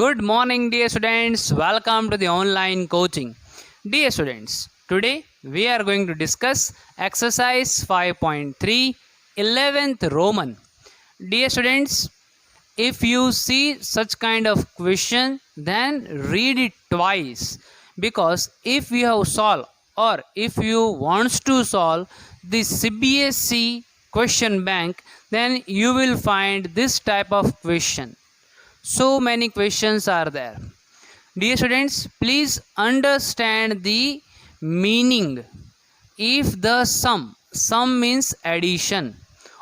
Good morning, dear students. Welcome to the online coaching. Dear students, today we are going to discuss exercise 5.3, 11th Roman. Dear students, if you see such kind of question, then read it twice, because if you have solved or if you wants to solve the CBSE question bank, then you will find this type of question. So many questions are there. Dear students, please understand the meaning. If the sum means addition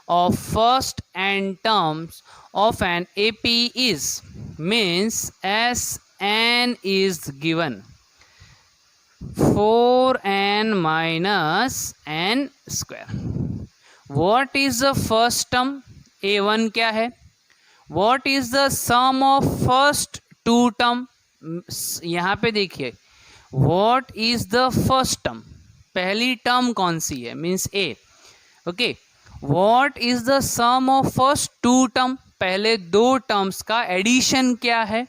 of first n terms of an AP is, means Sn is given 4n minus n square. What is the first term? A1 क्या है? What is the sum of first two term? यहाँ पे देखिए, what is the first term? पहली term कौन सी है? Means A. Okay. what is the sum of first two term? पहले दो टर्म्स का एडिशन क्या है?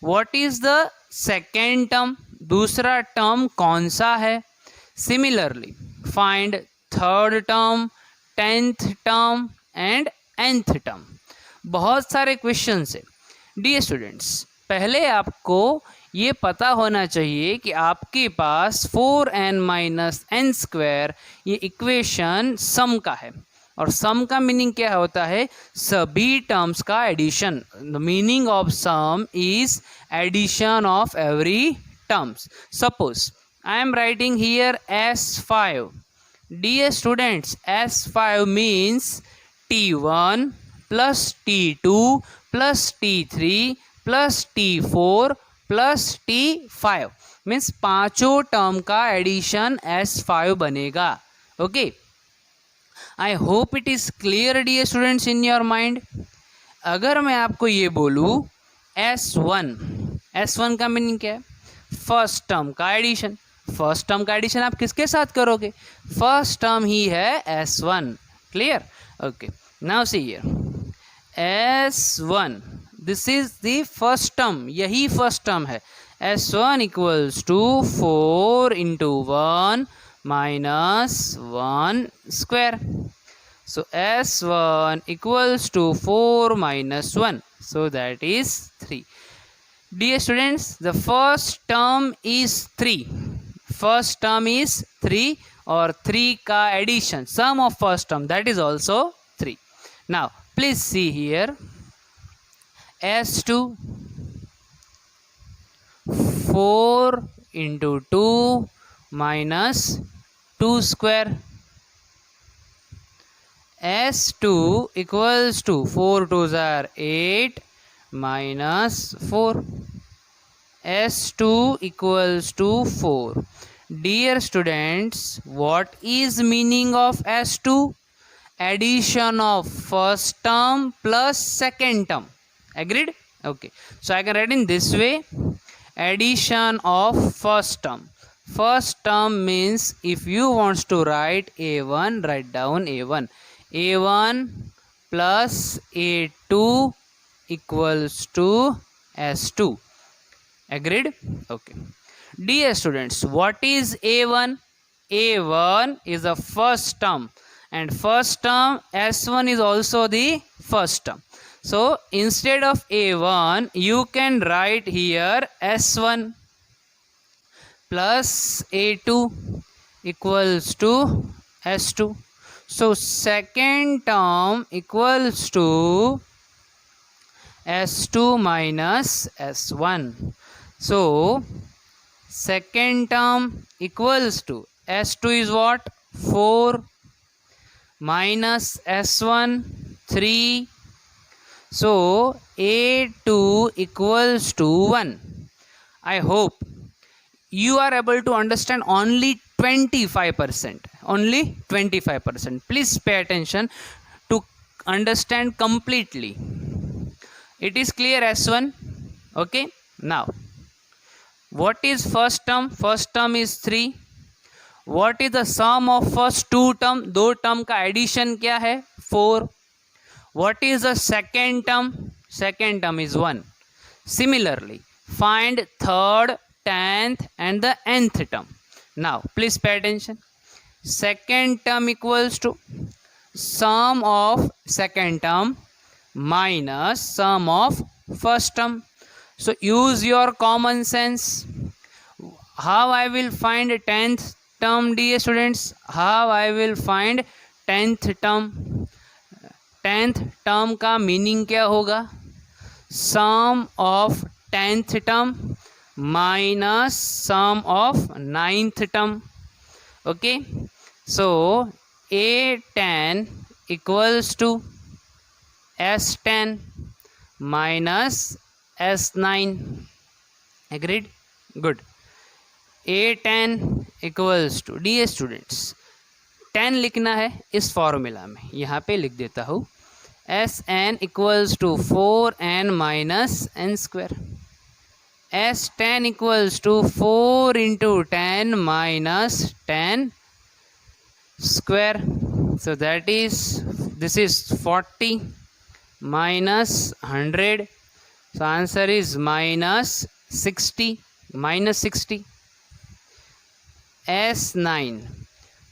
what is the second term? दूसरा टर्म कौन सा है? Similarly, find third term, 10th term and nth term. बहुत सारे क्वेश्चंस है. डियर स्टूडेंट्स, पहले आपको ये पता होना चाहिए कि आपके पास 4n माइनस एन स्क्वायर ये इक्वेशन सम का है, और सम का मीनिंग क्या होता है? सभी टर्म्स का addition. The meaning of sum is addition of every terms. Suppose I am writing here S5. Dear students, S5 means T1 plus T2 plus T3 plus T4 plus T5 means पांचों term का addition S5 बनेगा. Okay, I hope it is clear dear students in your mind. अगर मैं आपको ये बोलूँ S1 का meaning क्या है? फर्स्ट टर्म का एडिशन. फर्स्ट टर्म का एडिशन आप किसके साथ करोगे? फर्स्ट टर्म ही है S1. Clear? Okay, now see here S1, this is the first term, यही फर्स्ट टर्म है. S1 equals to 4 into 1 minus 1 square. So S1 equals to 4 minus 1, so that is 3. Dear students, the first term is 3. First term is 3 और 3 का addition, sum of first term, that is also 3. Now please see here, S2 4 into 2 minus 2 square. S2 equals to 4 2s are 8 minus 4. S2 equals to 4. Dear students, what is meaning of S2? Addition of first term plus second term. Agreed? Okay, so I can write in this way, addition of first term. First term means if you want to write A1, write down A1. A1 plus A2 equals to S2. Agreed? Okay. Dear students, what is A1? A1 is the first term, and first term S1 is also the first term. So instead of A1 you can write here S1 plus A2 equals to S2. So second term equals to S2 minus S1. So second term equals to S2 is what? 4 minus S1 3. So A2 equals to 1. I hope you are able to understand only 25%. Only 25%. Please pay attention to understand completely. It is clear S1? Okay. Now what is first term? First term is 3. What is the sum of first two term? दो term का addition क्या है? 4. What is the second term? Second term is 1. Similarly, find third, 10th and the nth term. Now, please pay attention. Second term equals to sum of second term minus sum of first term. So use your common sense. How I will find 10th term, dear students? How I will find 10th term? 10th term का meaning क्या होगा? Sum of 10th term minus sum of 9th term. Okay, so A10 equals to S10 minus S9. Agreed? Good. A10 equals to, dear students, 10 लिखना है इस formula में, यहाँ पे लिख देता हूँ. Sn equals to 4n minus n square. S10 equals to 4 into 10 minus 10 square. So that is, this is 40 minus 100. So answer is minus 60. Minus 60. S9,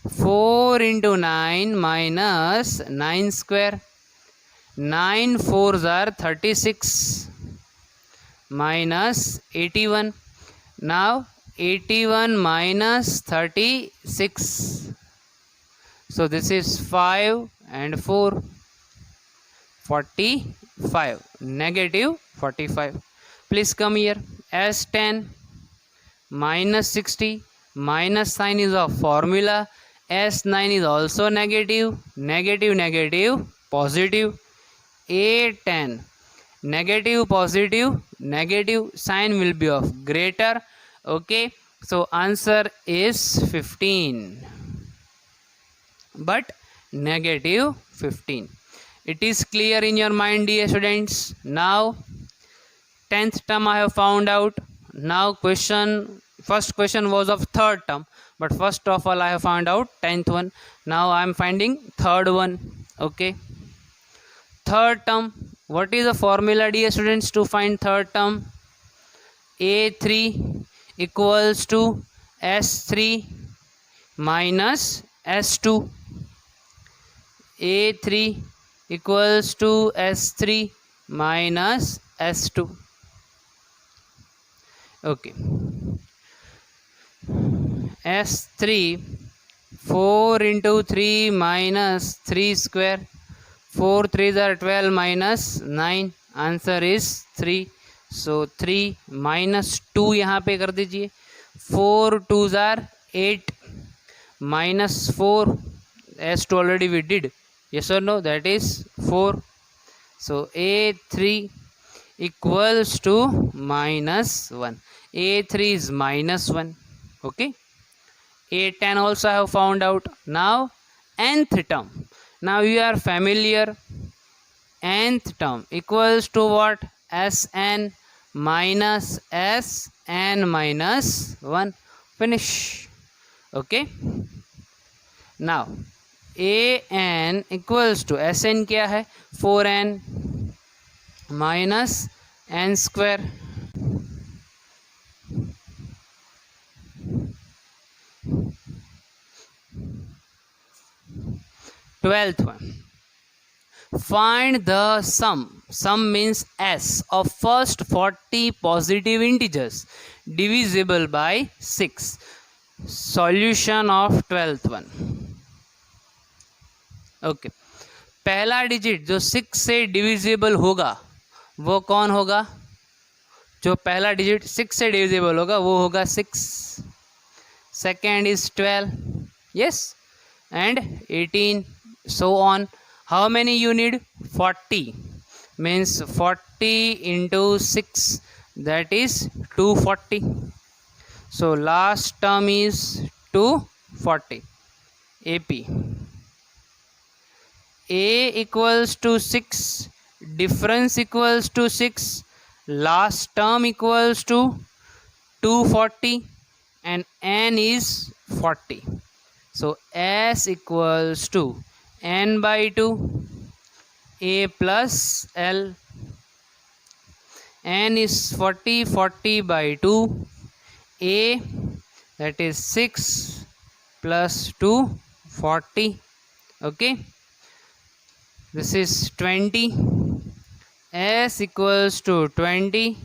4 into 9 minus 9 square. 9 4s are 36 minus 81. Now 81 minus 36. So this is 5 and 4. 45. Negative 45. Please come here. S10 minus 60. Minus sign is a formula. S9 is also negative. Negative, negative, positive. A10 negative, positive, negative, sign will be of greater. Okay, so answer is 15, but negative 15. It is clear in your mind, dear students. Now 10th term I have found out. Now first question was of third term, but first of all I have found out 10th one. Now I am finding third one. Okay, third term, what is the formula, dear students, to find third term? A3 equals to S3 minus S2. A3 equals to S3 minus S2. Okay, S3, 4 into 3 minus 3 square. 4 3s are 12 minus 9. Answer is 3. So 3 minus 2 यहाँ पे कर दीजिए. 4 2s are 8 minus 4. S2 already we did. Yes or no? That is 4. So A3 equals to minus 1. A3 is minus 1. Okay. A10 also I have found out. Now nth term. Now you are familiar. Nth term equals to what? Sn minus Sn minus 1. Finish. Okay. Now An equals to Sn क्या है? 4n minus n square. 12th one. Find the sum. Sum means S of first 40 positive integers divisible by 6. Solution of 12th one. Okay, पहला digit जो 6 से divisible होगा वो कौन होगा? जो पहला डिजिट 6 से डिविजिबल होगा वो होगा 6. Second is 12. Yes, and 18, so on. How many you need? 40. Means 40 into 6, that is 240. So last term is 240. AP. A equals to 6, difference equals to 6, last term equals to 240, and n is 40. So S equals to n by 2 a plus l. n is 40 by 2, a that is 6 plus 2 40. Okay, this is 20. S equals to 20,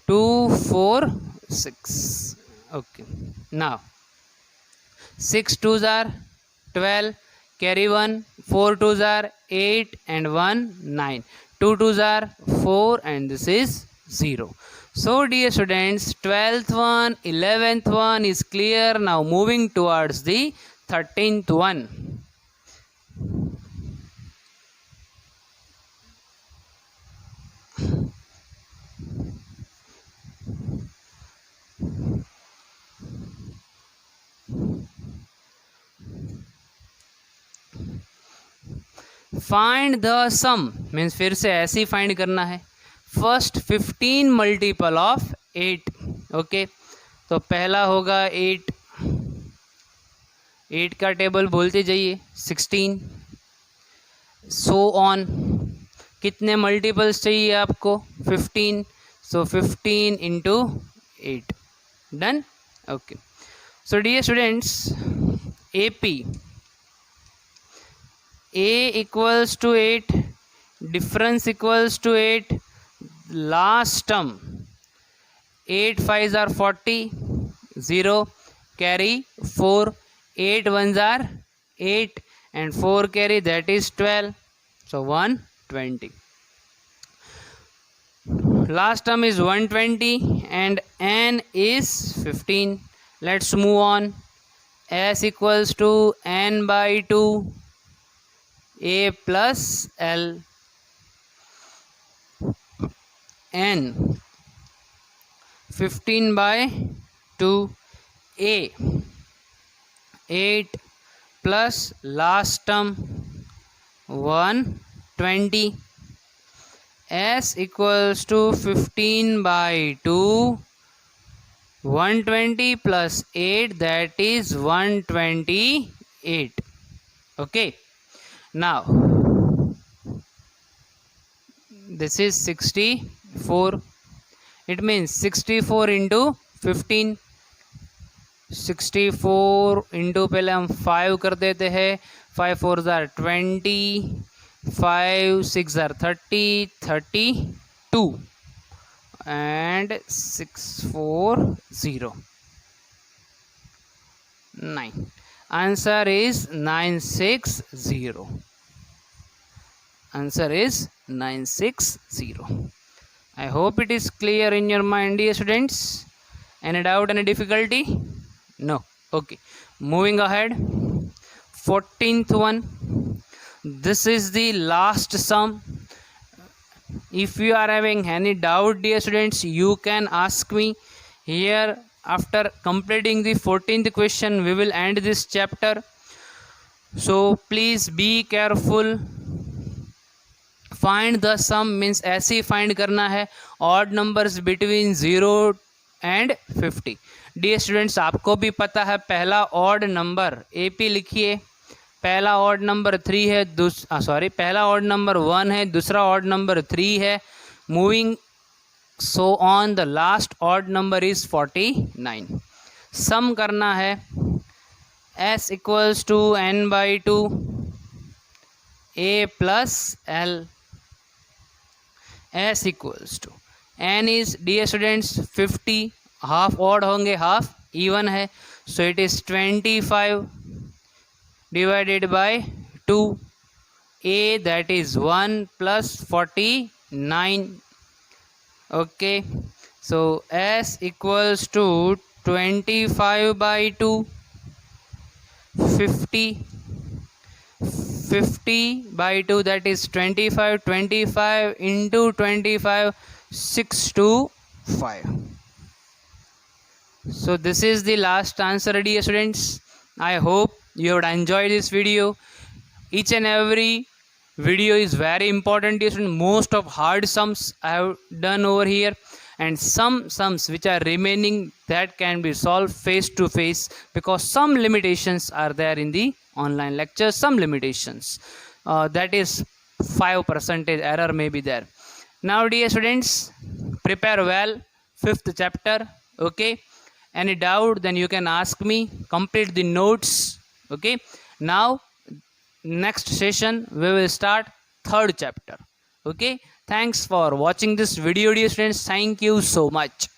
2 4 6. Okay, now 6 2s are 12, carry 1, 4 2s are 8 and 1 9, 2 2s are 4 and this is 0. So dear students, 12th one, 11th one is clear. Now moving towards the 13th one. Find the sum means फिर से ऐसे ही find करना है. First 15 multiple of 8. Okay, तो पहला होगा 8. 8 का table बोलते जाइए. 16 सो ऑन. कितने मल्टीपल्स चाहिए आपको? 15. So 15 into 8. Done. Okay, so dear students, AP A equals to 8, difference equals to 8, last term 8 5s are 40, 0 carry 4, 8 1s are 8 and 4 carry, that is 12, so 120. Last term is 120 and n is 15. Let's move on. S equals to n by 2, a plus l, n 15 by 2, a 8 plus last term 120. S equals to 15 by 2, 120 plus 8, that is 128. Okay, now this is 64. It means 64 into 15. 64 into पहले हम 5 कर देते हैं. 5 4s are 20, 5 6 are 30, 32 and 6 4 0 9. Answer is 960. Answer is 960. I hope it is clear in your mind, dear students. Any doubt, any difficulty? No. Okay, moving ahead. 14th one. This is the last sum. If you are having any doubt, dear students, you can ask me here. After completing the 14th question, we will end this chapter. So please be careful. Find the sum means ऐसे ही find करना है. Odd numbers between 0 and 50. Dear students, आपको भी पता है पहला odd number AP लिखिए. पहला odd number 3 है, पहला odd number 1 है, दूसरा odd number 3 है. Moving so on, the last odd number is 49. Sum करना है. S equals to n by 2, a plus l. S equals to n is, dear students, 50. Half odd होंगे, half even है, so it is 25 divided by 2. A that is 1 plus 49. Okay, so S equals to 25 by 2, 50 by 2, that is 25. 25 into 25, 625. So this is the last answer, dear students. I hope you would enjoy this video. Each and every video is very important, dear students. Most of hard sums I have done over here, and some sums which are remaining, that can be solved face to face, because some limitations are there in the online lectures. Some limitations, that is 5% error may be there. Now dear students, prepare well, fifth chapter. Okay, any doubt then you can ask me, complete the notes. Okay, now next session we will start third chapter. Okay, thanks for watching this video dear students, thank you so much.